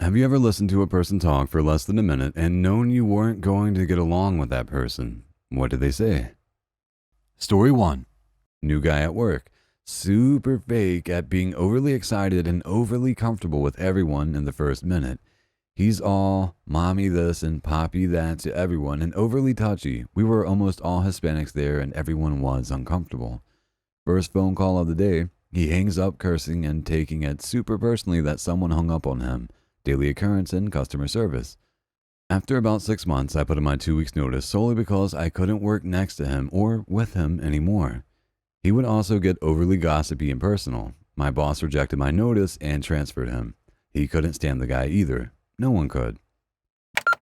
Have you ever listened to a person talk for less than a minute and known you weren't going to get along with that person? What did they say? Story 1. New guy at work. Super fake at being overly excited and overly comfortable with everyone in the first minute. He's all mommy this and poppy that to everyone and overly touchy. We were almost all Hispanics there and everyone was uncomfortable. First phone call of the day, he hangs up cursing and taking it super personally that someone hung up on him. Daily occurrence in customer service. After about 6 months, I put in my 2 weeks notice solely because I couldn't work next to him or with him anymore. He would also get overly gossipy and personal. My boss rejected my notice and transferred him. He couldn't stand the guy either. No one could.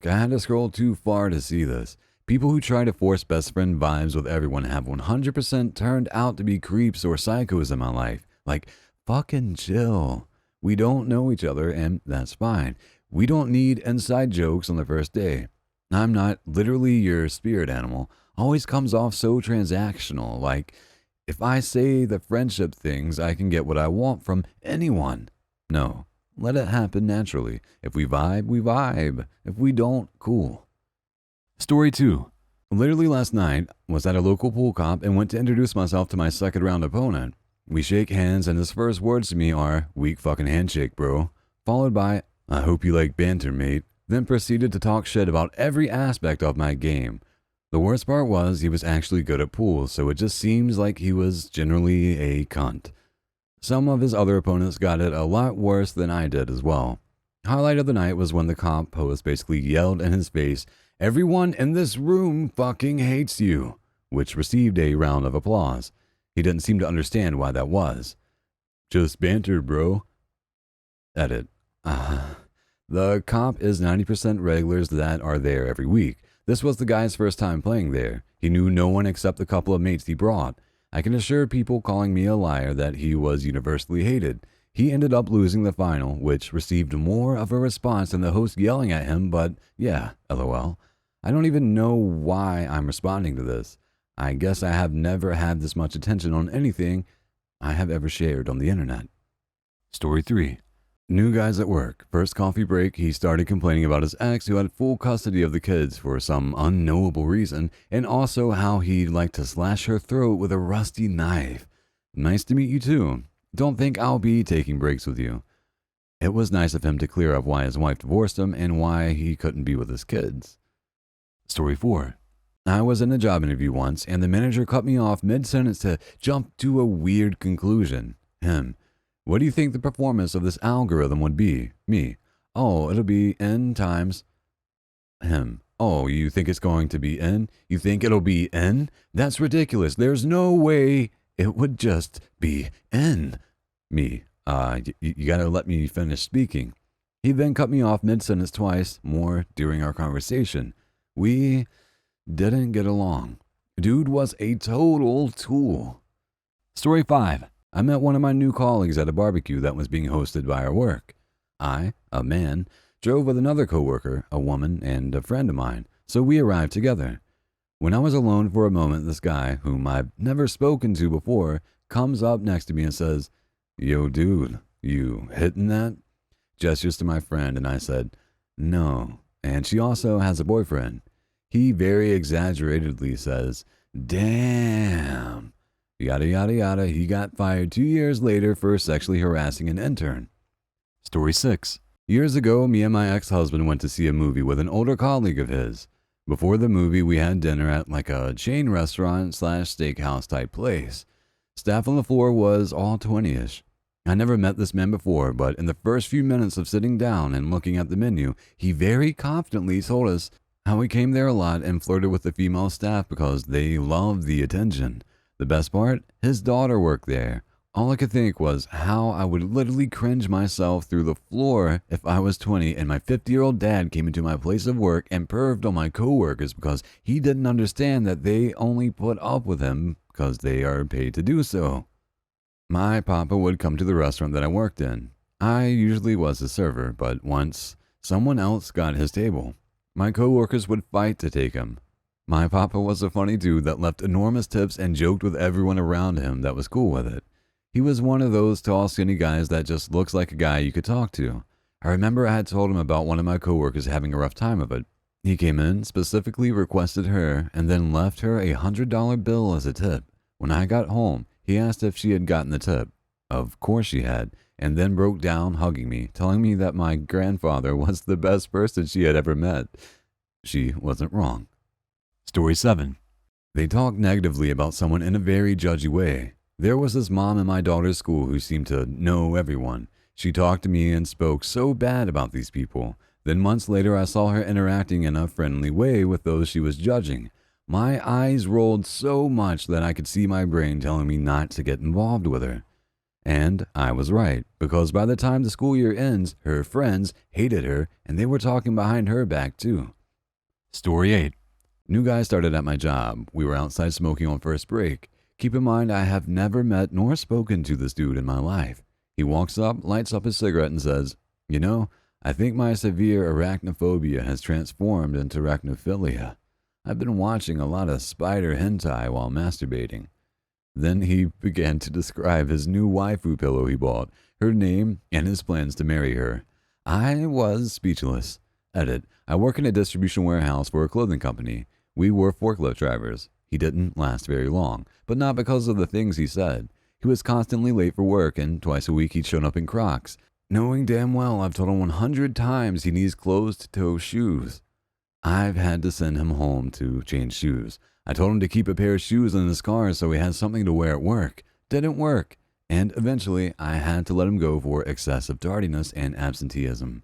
I had to scroll too far to see this. People who try to force best friend vibes with everyone have 100% turned out to be creeps or psychos in my life. Like, fucking chill. We don't know each other and that's fine. We don't need inside jokes on the first day. I'm not literally your spirit animal. Always comes off so transactional. Like, if I say the friendship things, I can get what I want from anyone. No, let it happen naturally. If we vibe, we vibe. If we don't, cool. Story 2. Literally last night, was at a local pool comp and went to introduce myself to my second round opponent. We shake hands and his first words to me are, "Weak fucking handshake, bro." Followed by, "I hope you like banter, mate." Then proceeded to talk shit about every aspect of my game. The worst part was he was actually good at pool, so it just seems like he was generally a cunt. Some of his other opponents got it a lot worse than I did as well. Highlight of the night was when the comp host basically yelled in his face, "Everyone in this room fucking hates you," which received a round of applause. He didn't seem to understand why that was. "Just banter, bro." Edit. The comp is 90% regulars that are there every week. This was the guy's first time playing there. He knew no one except the couple of mates he brought. I can assure people calling me a liar that he was universally hated. He ended up losing the final, which received more of a response than the host yelling at him, but yeah, lol. I don't even know why I'm responding to this. I guess I have never had this much attention on anything I have ever shared on the internet. Story 3. New guys at work. First coffee break, he started complaining about his ex who had full custody of the kids for some unknowable reason, and also how he'd like to slash her throat with a rusty knife. Nice to meet you too. Don't think I'll be taking breaks with you. It was nice of him to clear up why his wife divorced him and why he couldn't be with his kids. Story 4. I was in a job interview once, and the manager cut me off mid-sentence to jump to a weird conclusion. Him. "What do you think the performance of this algorithm would be?" Me. "Oh, it'll be n times." Him. "Oh, you think it's going to be n? You think it'll be n? That's ridiculous. There's no way it would just be n." Me. You gotta let me finish speaking." He then cut me off mid-sentence twice more during our conversation. We didn't get along. Dude was a total tool. Story 5. I met one of my new colleagues at a barbecue that was being hosted by our work. I, a man, drove with another coworker, a woman, and a friend of mine, so we arrived together. When I was alone for a moment, this guy, whom I've never spoken to before, comes up next to me and says, "Yo, dude, you hitting that?" Gestures to my friend, and I said, "No, and she also has a boyfriend." He very exaggeratedly says, "Damn." Yada yada yada, he got fired 2 years later for sexually harassing an intern. Story 6. Years ago, me and my ex-husband went to see a movie with an older colleague of his. Before the movie, we had dinner at like a chain restaurant / steakhouse type place. Staff on the floor was all 20-ish. I never met this man before, but in the first few minutes of sitting down and looking at the menu, he very confidently told us how he came there a lot and flirted with the female staff because they loved the attention. The best part? His daughter worked there. All I could think was how I would literally cringe myself through the floor if I was 20 and my 50-year-old dad came into my place of work and perved on my coworkers because he didn't understand that they only put up with him because they are paid to do so. My papa would come to the restaurant that I worked in. I usually was the server, but once someone else got his table, my coworkers would fight to take him. My papa was a funny dude that left enormous tips and joked with everyone around him that was cool with it. He was one of those tall, skinny guys that just looks like a guy you could talk to. I remember I had told him about one of my coworkers having a rough time of it. He came in, specifically requested her, and then left her a $100 bill as a tip. When I got home, he asked if she had gotten the tip. Of course she had, and then broke down, hugging me, telling me that my grandfather was the best person she had ever met. She wasn't wrong. Story 7. They talked negatively about someone in a very judgy way. There was this mom in my daughter's school who seemed to know everyone. She talked to me and spoke so bad about these people. Then months later, I saw her interacting in a friendly way with those she was judging. My eyes rolled so much that I could see my brain telling me not to get involved with her. And I was right, because by the time the school year ends, her friends hated her and they were talking behind her back too. Story 8. New guy started at my job. We were outside smoking on first break. Keep in mind, I have never met nor spoken to this dude in my life. He walks up, lights up his cigarette and says, "You know, I think my severe arachnophobia has transformed into arachnophilia. I've been watching a lot of spider hentai while masturbating." Then he began to describe his new waifu pillow he bought, her name, and his plans to marry her. I was speechless. Edit. I work in a distribution warehouse for a clothing company. We were forklift drivers. He didn't last very long, but not because of the things he said. He was constantly late for work, and twice a week he'd shown up in Crocs, knowing damn well I've told him 100 times he needs closed-toe shoes. I've had to send him home to change shoes. I told him to keep a pair of shoes in his car so he had something to wear at work. Didn't work. And eventually, I had to let him go for excessive tardiness and absenteeism.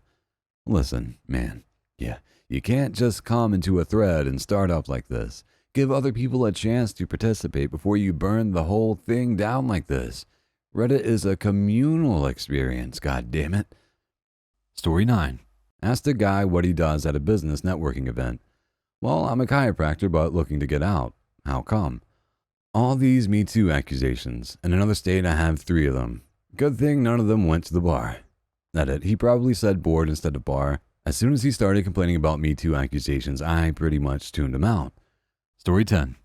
Listen, man. Yeah, you can't just come into a thread and start up like this. Give other people a chance to participate before you burn the whole thing down like this. Reddit is a communal experience, goddammit. Story 9. Asked a guy what he does at a business networking event. "Well, I'm a chiropractor, but looking to get out." "How come?" "All these Me Too accusations. In another state, I have 3 of them. Good thing none of them went to the bar." Edit. He probably said board instead of bar. As soon as he started complaining about Me Too accusations, I pretty much tuned him out. Story 10.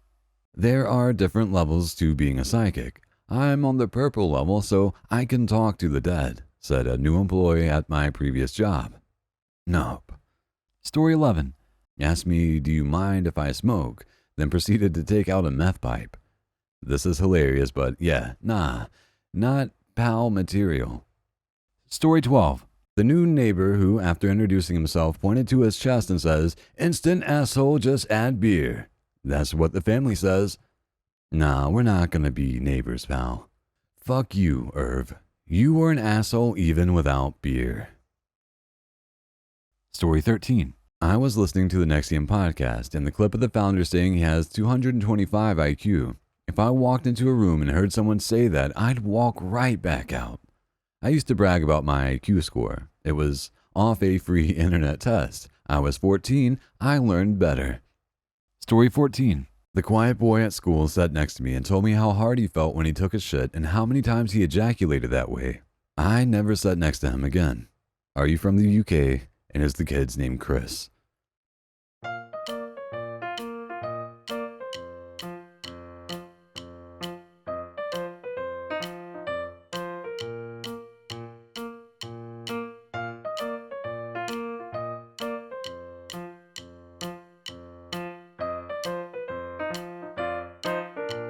There are different levels to being a psychic. I'm on the purple level, so I can talk to the dead, said a new employee at my previous job. Nope. Story 11. Asked me, "Do you mind if I smoke?" Then proceeded to take out a meth pipe. This is hilarious, but yeah, not pal material. Story 12. The new neighbor who, after introducing himself, pointed to his chest and says, "Instant asshole, just add beer." That's what the family says. Nah, we're not gonna be neighbors, pal. Fuck you, Irv. You were an asshole even without beer. Story 13. I was listening to the NXIVM podcast, and the clip of the founder saying he has 225 IQ. If I walked into a room and heard someone say that, I'd walk right back out. I used to brag about my IQ score. It was off a free internet test. I was 14. I learned better. Story 14. The quiet boy at school sat next to me and told me how hard he felt when he took a shit and how many times he ejaculated that way. I never sat next to him again. Are you from the UK? And is the kid's name Chris?